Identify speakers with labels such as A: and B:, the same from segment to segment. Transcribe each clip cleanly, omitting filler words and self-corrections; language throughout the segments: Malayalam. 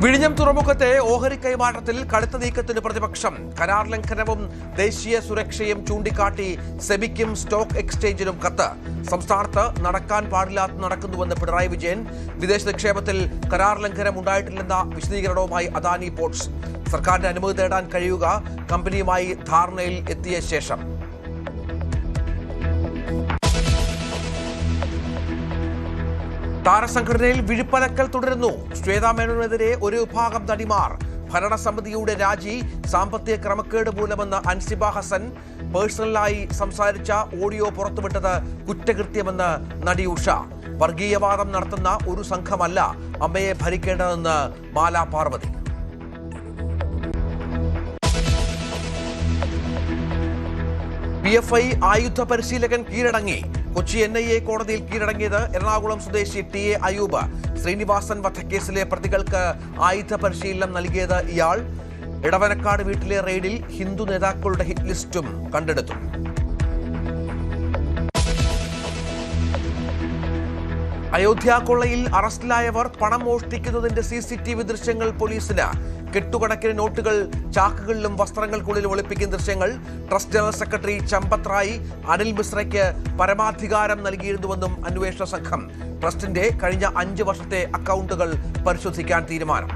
A: വിഴിഞ്ഞം തുറമുഖത്തെ ഓഹരി കൈമാറ്റത്തിൽ കടുത്ത നീക്കത്തിന് പ്രതിപക്ഷം. കരാർ ലംഘനവും ദേശീയ സുരക്ഷയും ചൂണ്ടിക്കാട്ടി സെബിക്കും സ്റ്റോക്ക് എക്സ്ചേഞ്ചിനും കത്ത്. സംസ്ഥാനത്ത് നടക്കാൻ പാടില്ലാത്ത നടക്കുന്നുവെന്ന് പിണറായി വിജയൻ. വിദേശ നിക്ഷേപത്തിൽ കരാർ ലംഘനം ഉണ്ടായിട്ടില്ലെന്ന വിശദീകരണവുമായി അദാനി പോർട്സ്. സർക്കാരിന്റെ അനുമതി തേടാൻ കഴിയുക കമ്പനിയുമായി ധാരണയിൽ എത്തിയ ശേഷം. താരസംഘടനയിൽ വിഴുപ്പലക്കൽ തുടരുന്നു. ശ്വേതാ മേനോനെതിരെ ഒരു വിഭാഗം നടിമാർ. ഭരണസമിതിയുടെ രാജി സാമ്പത്തിക ക്രമക്കേട് മൂലമെന്ന് അൻസിബ ഹസൻ. പേഴ്സണലായി സംസാരിച്ച ഓഡിയോ പുറത്തുവിട്ടത് കുറ്റകൃത്യമെന്ന് നടി ഉഷ. വർഗീയവാദം നടത്തുന്ന ഒരു സംഘമല്ല അമ്മയെ ഭരിക്കേണ്ടതെന്ന് മാലാ പാർവതി. PFI ആയുധ പരിശീലകൻ കീഴടങ്ങി. കൊച്ചി NIA കോടതിയിൽ കീഴടങ്ങിയത് എറണാകുളം സ്വദേശി TA അയൂബ്. ശ്രീനിവാസൻ വധക്കേസിലെ പ്രതികൾക്ക് ആയുധ പരിശീലനം നൽകിയത് ഇയാൾ. ഇടവനക്കാട് വീട്ടിലെ റെയ്ഡിൽ ഹിന്ദു നേതാക്കളുടെ ഹിറ്റ് ലിസ്റ്റും കണ്ടെടുത്തു. അയോധ്യ കൊള്ളയിൽ അറസ്റ്റിലായവർ പണം മോഷ്ടിക്കുന്നതിന്റെ CCTV ദൃശ്യങ്ങൾ പോലീസിന്. കെട്ടുകണക്കിന് നോട്ടുകൾ ചാക്കുകളിലും വസ്ത്രങ്ങൾക്കുള്ളിലും ഒളിപ്പിക്കുന്ന ദൃശ്യങ്ങൾ. Trust general secretary Champat Rai Anil മിശ്രയ്ക്ക് പരമാധികാരം നൽകിയിരുന്നുവെന്നും അന്വേഷണ സംഘം. ട്രസ്റ്റിന്റെ കഴിഞ്ഞ 5 വർഷത്തെ അക്കൗണ്ടുകൾ പരിശോധിക്കാൻ തീരുമാനം.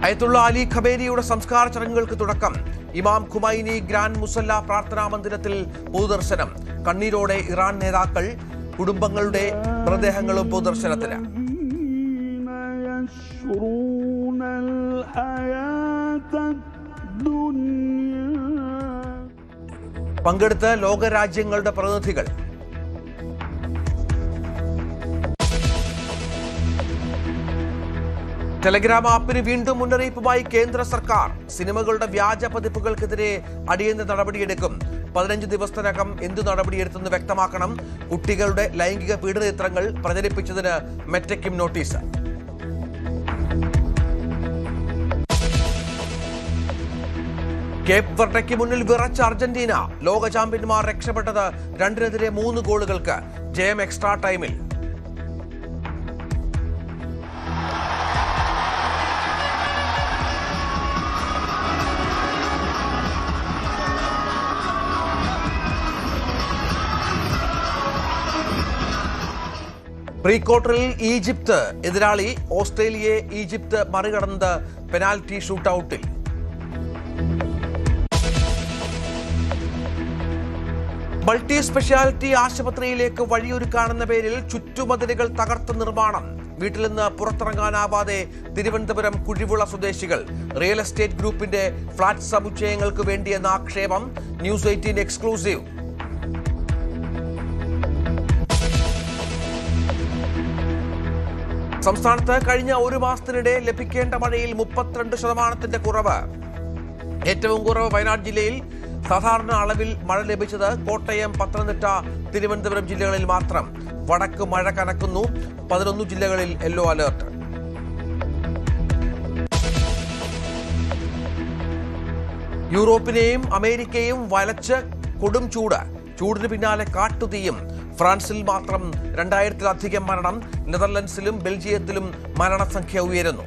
A: അയത്തുള്ള അലി ഖമേനിയുടെ സംസ്കാര ചടങ്ങുകൾക്ക് തുടക്കം. ഇമാം ഖുമൈനി ഗ്രാൻഡ് മുസല്ല പ്രാർത്ഥനാ മന്ദിരത്തിൽ പൊതുദർശനം. കണ്ണീരോടെ ഇറാൻ നേതാക്കൾ. കുടുംബങ്ങളുടെ മൃതദേഹങ്ങളും പൊതുദർശനത്തിന്. പങ്കെടുത്ത് ലോകരാജ്യങ്ങളുടെ പ്രതിനിധികൾ. ടെലഗ്രാം ആപ്പിന് വീണ്ടും മുന്നറിയിപ്പുമായി കേന്ദ്ര സർക്കാർ. സിനിമകളുടെ വ്യാജ പതിപ്പുകൾക്കെതിരെ അടിയന്തര നടപടിയെടുക്കും. 15 ദിവസത്തിനകം എന്തു നടപടിയെടുത്തെന്ന് വ്യക്തമാക്കണം. കുട്ടികളുടെ ലൈംഗിക പീഡന ചിത്രങ്ങൾ പ്രചരിപ്പിച്ചതിന് മെറ്റയ്ക്കും നോട്ടീസ്. കേപ്പ് വെർഡയ്ക്ക് മുന്നിൽ വിറച്ച അർജന്റീന. ലോക ചാമ്പ്യന്മാർ രക്ഷപ്പെട്ടത് 2-നെതിരെ 3 ഗോളുകൾക്ക്. ജയം എക്സ്ട്രാ ടൈമിൽ. പ്രീ ക്വാർട്ടറിൽ ഈജിപ്ത് എതിരാളി. ഓസ്ട്രേലിയയെ ഈജിപ്ത് മറികടന്നത് പെനാൽറ്റി ഷൂട്ടൌട്ടിൽ. മൾട്ടി സ്പെഷ്യാലിറ്റി ആശുപത്രിയിലേക്ക് വഴിയൊരുക്കാണെന്ന പേരിൽ ചുറ്റുമതിലുകൾ തകർത്ത നിർമ്മാണം. വീട്ടിൽ നിന്ന് പുറത്തിറങ്ങാനാവാതെ തിരുവനന്തപുരം കുഴിവുള സ്വദേശികൾ. റിയൽ എസ്റ്റേറ്റ് ഗ്രൂപ്പിന്റെ ഫ്ളാറ്റ് സമുച്ചയങ്ങൾക്ക് വേണ്ടിയെന്ന ആക്ഷേപം. News 18 exclusive. സംസ്ഥാനത്ത് കഴിഞ്ഞ 1 മാസത്തിനിടെ ലഭിക്കേണ്ട മഴയിൽ 32% കുറവ്. ഏറ്റവും കുറവ് വയനാട് ജില്ലയിൽ. സാധാരണ അളവിൽ മഴ ലഭിച്ചത് കോട്ടയം, പത്തനംതിട്ട, തിരുവനന്തപുരം ജില്ലകളിൽ മാത്രം. വടക്ക് മഴ കനക്കുന്നു. 11 ജില്ലകളിൽ യെല്ലോ അലേർട്ട്. യൂറോപ്പിനെയും അമേരിക്കയും വലച്ച് കൊടും ചൂട്. ചൂടിന് പിന്നാലെ കാട്ടുതീയും. ഫ്രാൻസിൽ മാത്രം 2000-ലധികം മരണം. നെതർലൻഡ്സിലും ബെൽജിയത്തിലും മരണസംഖ്യ ഉയരുന്നു.